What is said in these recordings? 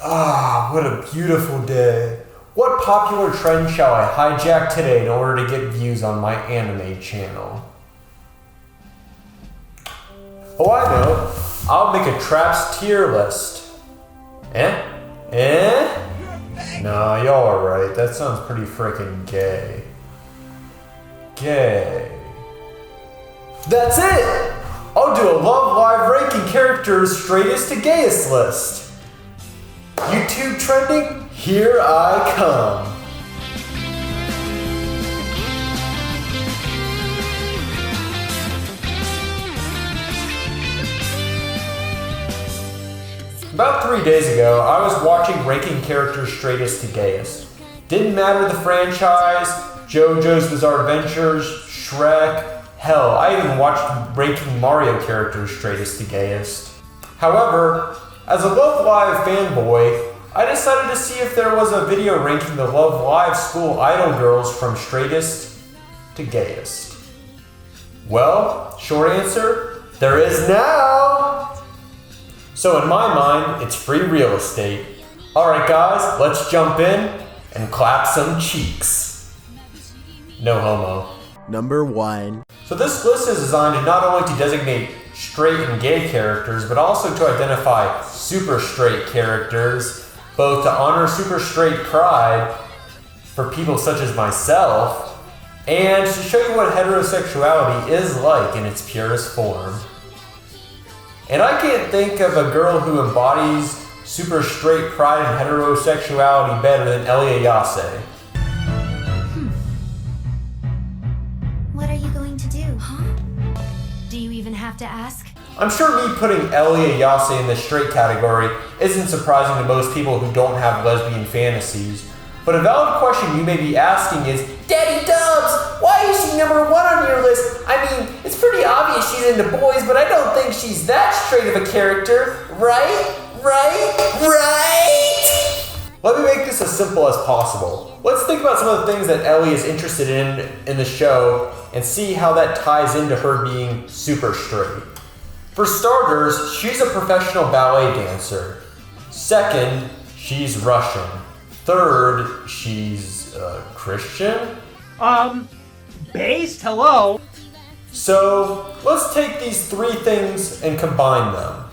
Ah, what a beautiful day. What popular trend shall I hijack today in order to get views on my anime channel? Oh, I know. I'll make a Traps tier list. Eh? Nah, y'all are right. That sounds pretty freaking gay. Gay. That's it! I'll do a Love Live ranking characters straightest to gayest list. YouTube trending, here I come. About 3 days ago, I was watching ranking characters straightest to gayest. Didn't matter the franchise, JoJo's Bizarre Adventures, Shrek, hell, I even watched ranking Mario characters straightest to gayest. However, as a Love Live fanboy, I decided to see if there was a video ranking the Love Live school idol girls from straightest to gayest. Well, short answer, there is now! So in my mind, it's free real estate. Alright guys, let's jump in and clap some cheeks. No homo. Number 1. So this list is designed not only to designate straight and gay characters, but also to identify super straight characters, both to honor super straight pride for people such as myself, and to show you what heterosexuality is like in its purest form. And I can't think of a girl who embodies super straight pride and heterosexuality better than Ellie Ayase. What are you going to do, huh? Do you even have to ask? I'm sure me putting Ellie Ayase in the straight category isn't surprising to most people who don't have lesbian fantasies, but a valid question you may be asking is, Daddy Dubs, why is she number 1 on your list? I mean, it's pretty obvious she's into boys, but I don't think she's that straight of a character, right? Let me make this as simple as possible. Let's think about some of the things that Ellie is interested in the show and see how that ties into her being super straight. For starters, she's a professional ballet dancer. Second, she's Russian. Third, she's Christian? Based? Hello? So, let's take these 3 things and combine them.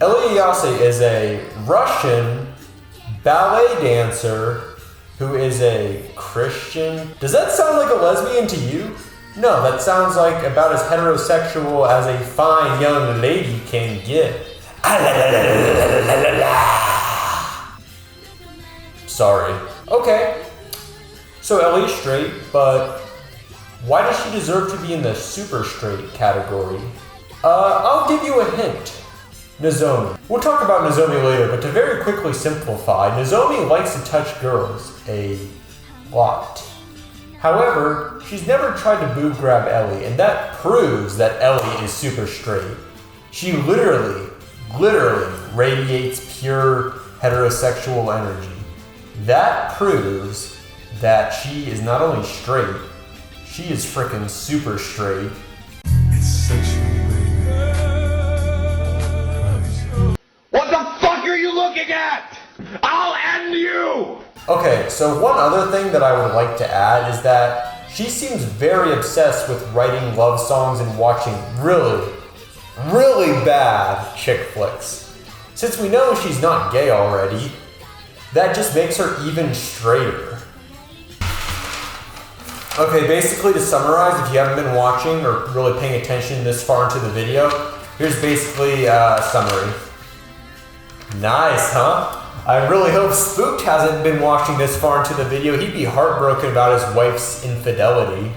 Ellie Ayase is a Russian ballet dancer who is a Christian. Does that sound like a lesbian to you? No, that sounds like about as heterosexual as a fine young lady can get. Sorry. Okay. So Ellie's straight, but why does she deserve to be in the super straight category? I'll give you a hint. Nozomi. We'll talk about Nozomi later, but to very quickly simplify, Nozomi likes to touch girls a lot. However, she's never tried to boob grab Ellie, and that proves that Ellie is super straight. She literally radiates pure heterosexual energy. That proves that she is not only straight, she is frickin' super straight. It's sexual, baby. What the fuck are you looking at? I'll end you! Okay, so one other thing that I would like to add is that she seems very obsessed with writing love songs and watching really bad chick flicks. Since we know she's not gay already, that just makes her even straighter. Okay, basically to summarize, if you haven't been watching or really paying attention this far into the video, here's basically a summary. Nice, huh? I really hope Spooked hasn't been watching this far into the video. He'd be heartbroken about his wife's infidelity.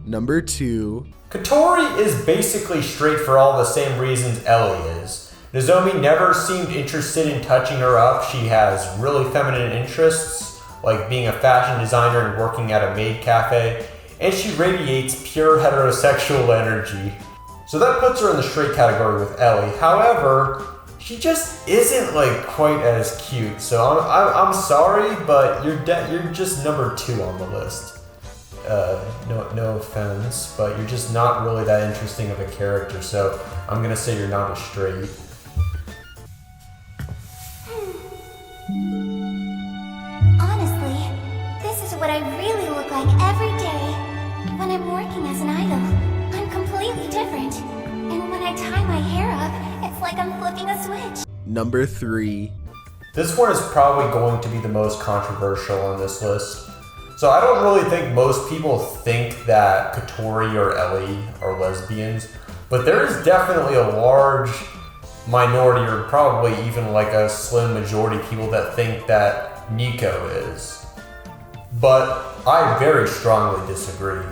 Number 2. Katori is basically straight for all the same reasons Ellie is. Nozomi never seemed interested in touching her up. She has really feminine interests, like being a fashion designer and working at a maid cafe, and she radiates pure heterosexual energy. So that puts her in the straight category with Ellie. However, she just isn't like quite as cute. So I'm sorry, but you're just number 2 on the list. No offense, but you're just not really that interesting of a character. So I'm gonna say you're not a straight. I tie my hair up, it's like I'm flipping a switch. Number 3. This one is probably going to be the most controversial on this list. So I don't really think most people think that Katori or Ellie are lesbians, but there is definitely a large minority, or probably even like a slim majority of people that think that Nico is. But I very strongly disagree.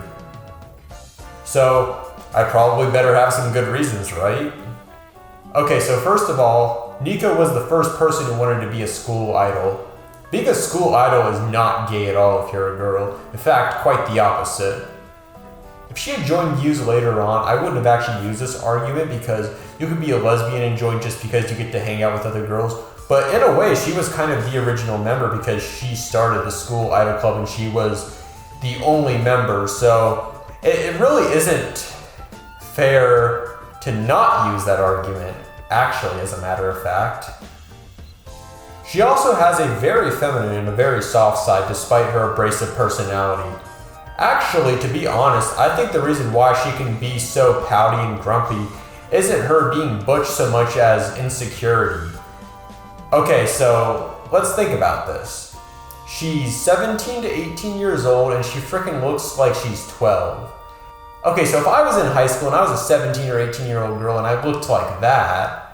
So I probably better have some good reasons, right? Okay, so first of all, Nico was the first person who wanted to be a school idol. Being a school idol is not gay at all if you're a girl. In fact, quite the opposite. If she had joined Muse later on, I wouldn't have actually used this argument because you could be a lesbian and join just because you get to hang out with other girls. But in a way, she was kind of the original member because she started the school idol club and she was the only member. So it really isn't fair to not use that argument, actually, as a matter of fact. She also has a very feminine and a very soft side despite her abrasive personality. Actually, to be honest, I think the reason why she can be so pouty and grumpy isn't her being butch so much as insecurity. Okay, so let's think about this. She's 17 to 18 years old and she freaking looks like she's 12. Okay, so if I was in high school and I was a 17 or 18-year-old girl and I looked like that,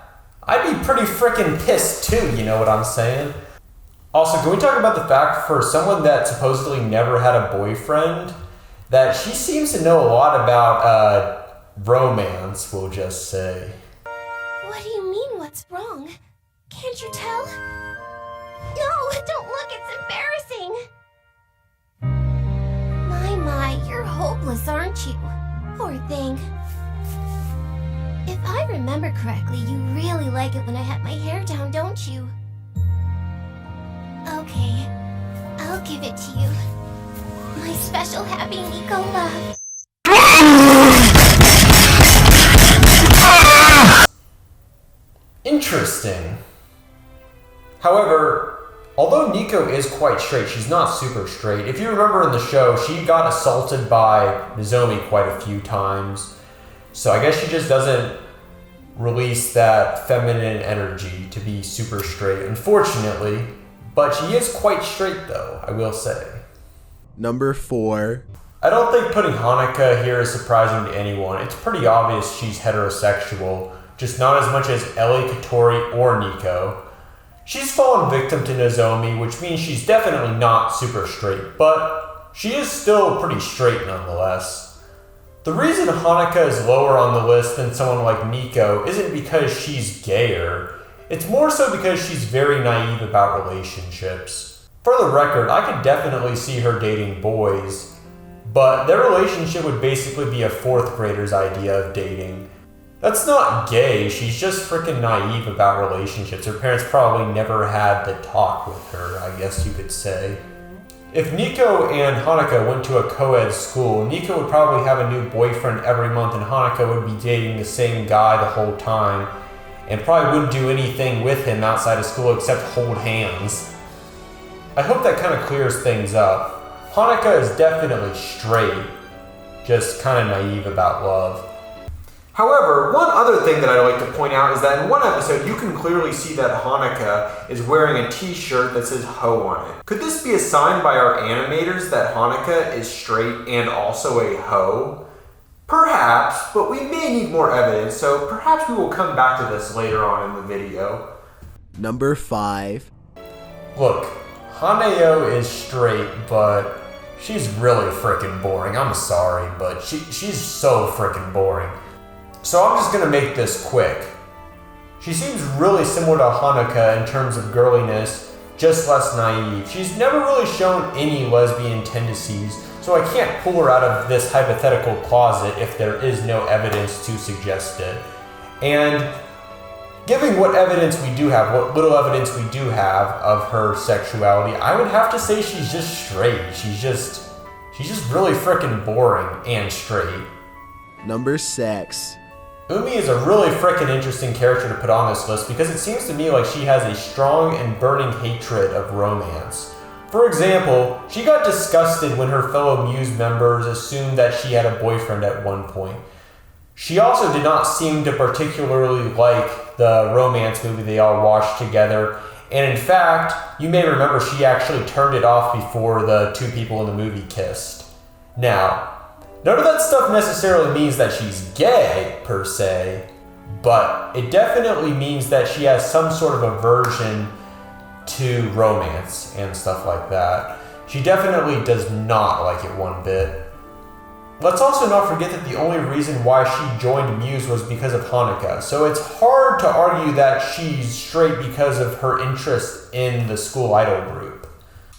I'd be pretty freaking pissed too, you know what I'm saying? Also, can we talk about the fact for someone that supposedly never had a boyfriend, that she seems to know a lot about romance, we'll just say. What do you mean, what's wrong? Can't you tell? No, don't look, it's embarrassing. My, you're hopeless, aren't you? Poor thing. If I remember correctly, you really like it when I have my hair down, don't you? Okay, I'll give it to you. My special happy Nico love. Interesting. However, although Nico is quite straight, she's not super straight. If you remember in the show, she got assaulted by Nozomi quite a few times. So I guess she just doesn't release that feminine energy to be super straight, unfortunately. But she is quite straight though, I will say. Number 4. I don't think putting Hanukkah here is surprising to anyone. It's pretty obvious she's heterosexual, just not as much as Ellie, Katori, or Nico. She's fallen victim to Nozomi, which means she's definitely not super straight, but she is still pretty straight nonetheless. The reason Hanukkah is lower on the list than someone like Nico isn't because she's gayer. It's more so because she's very naive about relationships. For the record, I could definitely see her dating boys, but their relationship would basically be a 4th grader's idea of dating. That's not gay, she's just freaking naive about relationships. Her parents probably never had the talk with her, I guess you could say. If Nico and Hanukkah went to a co-ed school, Nico would probably have a new boyfriend every month and Hanukkah would be dating the same guy the whole time and probably wouldn't do anything with him outside of school except hold hands. I hope that kind of clears things up. Hanukkah is definitely straight, just kind of naive about love. However, one other thing that I'd like to point out is that in one episode, you can clearly see that Hanukkah is wearing a t-shirt that says Ho on it. Could this be a sign by our animators that Hanukkah is straight and also a hoe? Perhaps, but we may need more evidence, so perhaps we will come back to this later on in the video. Number 5. Look, Haneo is straight, but she's really freaking boring. I'm sorry, but she's so freaking boring. So I'm just gonna make this quick. She seems really similar to Hanukkah in terms of girliness, just less naive. She's never really shown any lesbian tendencies, so I can't pull her out of this hypothetical closet if there is no evidence to suggest it. And given what evidence we do have, what little evidence we do have of her sexuality, I would have to say she's just straight. She's just really freaking boring and straight. Number 6. Umi is a really freaking interesting character to put on this list because it seems to me like she has a strong and burning hatred of romance. For example, she got disgusted when her fellow Muse members assumed that she had a boyfriend at one point. She also did not seem to particularly like the romance movie they all watched together. And in fact, you may remember she actually turned it off before the two people in the movie kissed. Now, none of that stuff necessarily means that she's gay, per se, but it definitely means that she has some sort of aversion to romance and stuff like that. She definitely does not like it one bit. Let's also not forget that the only reason why she joined Muse was because of Hanukkah, so it's hard to argue that she's straight because of her interest in the school idol group.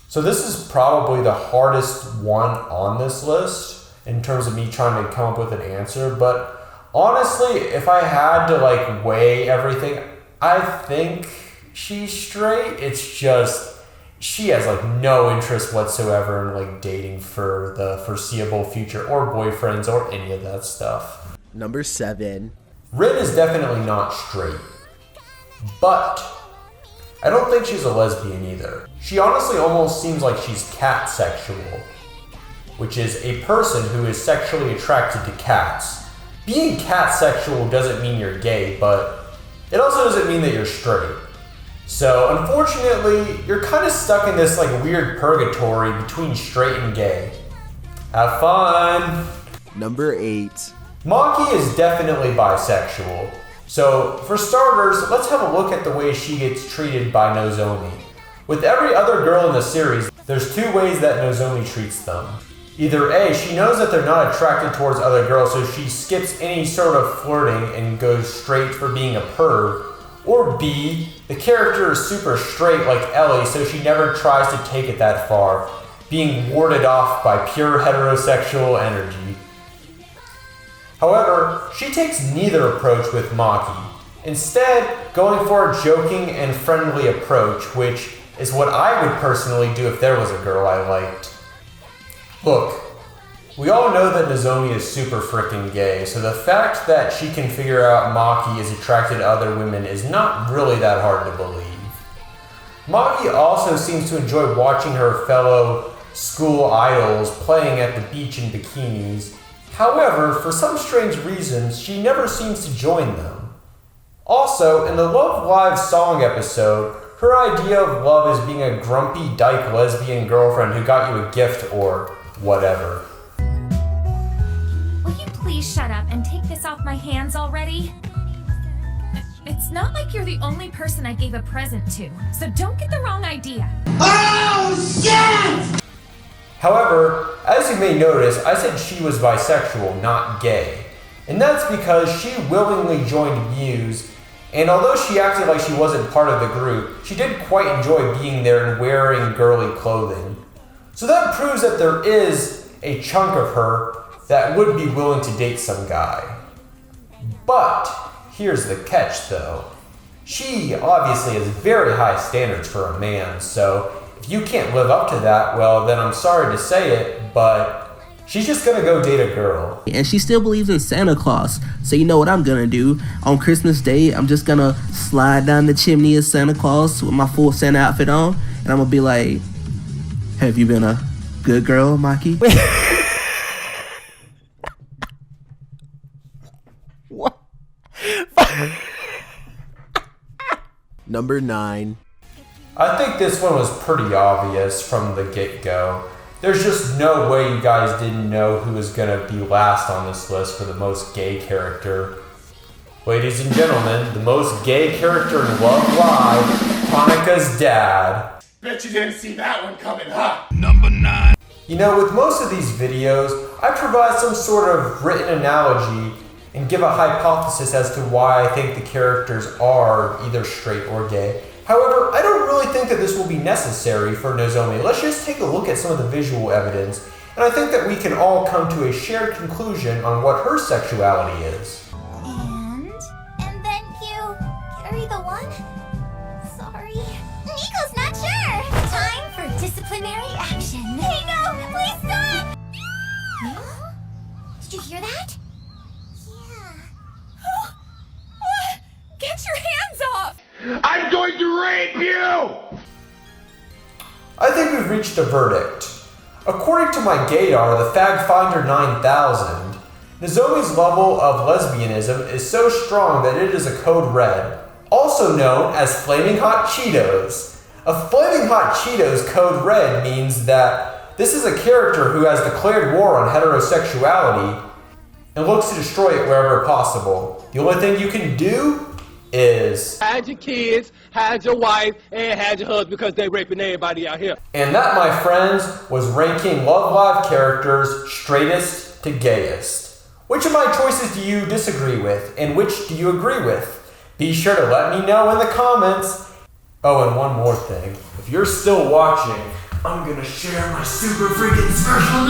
So this is probably the hardest one on this list in terms of me trying to come up with an answer, but honestly, if I had to weigh everything, I think she's straight. It's just she has no interest whatsoever in dating for the foreseeable future or boyfriends or any of that stuff. Number 7. Rin is definitely not straight, but I don't think she's a lesbian either. She honestly almost seems like she's cat sexual, which is a person who is sexually attracted to cats. Being cat sexual doesn't mean you're gay, but it also doesn't mean that you're straight. So unfortunately, you're kind of stuck in this weird purgatory between straight and gay. Have fun! Number 8. Maki is definitely bisexual. So for starters, let's have a look at the way she gets treated by Nozomi. With every other girl in the series, there's two ways that Nozomi treats them. Either A, she knows that they're not attracted towards other girls, so she skips any sort of flirting and goes straight for being a perv. Or B, the character is super straight like Ellie, so she never tries to take it that far, being warded off by pure heterosexual energy. However, she takes neither approach with Maki, instead going for a joking and friendly approach, which is what I would personally do if there was a girl I liked. Look, we all know that Nozomi is super freaking gay, so the fact that she can figure out Maki is attracted to other women is not really that hard to believe. Maki also seems to enjoy watching her fellow school idols playing at the beach in bikinis. However, for some strange reasons, she never seems to join them. Also, in the Love Live song episode, her idea of love is being a grumpy dyke lesbian girlfriend who got you a gift or whatever. Will you please shut up and take this off my hands already? It's not like you're the only person I gave a present to, so don't get the wrong idea. Oh, shit! However, as you may notice, I said she was bisexual, not gay. And that's because she willingly joined Muse, and although she acted like she wasn't part of the group, she did quite enjoy being there and wearing girly clothing. So that proves that there is a chunk of her that would be willing to date some guy. But here's the catch though. She obviously has very high standards for a man, so if you can't live up to that, well then I'm sorry to say it, but she's just gonna go date a girl. And she still believes in Santa Claus. So you know what I'm gonna do? On Christmas Day, I'm just gonna slide down the chimney as Santa Claus with my full Santa outfit on, and I'm gonna be like, have you been a good girl, Maki? What? Number 9. I think this one was pretty obvious from the get-go. There's just no way you guys didn't know who was gonna be last on this list for the most gay character. Ladies and gentlemen, the most gay character in Love Live, Haneka's dad. Bet you didn't see that one coming, huh? Number 9. You know, with most of these videos, I provide some sort of written analogy and give a hypothesis as to why I think the characters are either straight or gay. However, I don't really think that this will be necessary for Nozomi. Let's just take a look at some of the visual evidence, and I think that we can all come to a shared conclusion on what her sexuality is. And then you carry the one? Sorry. Nico's not sure. Time for disciplinary action. Hey, no! Please stop! Huh? Did you hear that? Yeah. Get your hands off! I'm going to rape you! I think we've reached a verdict. According to my gaydar, the Fag Finder 9000, Nozomi's level of lesbianism is so strong that it is a code red, also known as Flaming Hot Cheetos. A Flaming Hot Cheetos code red means that this is a character who has declared war on heterosexuality and looks to destroy it wherever possible. The only thing you can do is hide your kids, hide your wife, and hide your husband because they raping everybody out here. And that, my friends, was ranking Love Live characters straightest to gayest. Which of my choices do you disagree with, and which do you agree with? Be sure to let me know in the comments. Oh, and one more thing. If you're still watching, I'm gonna share my super freaking special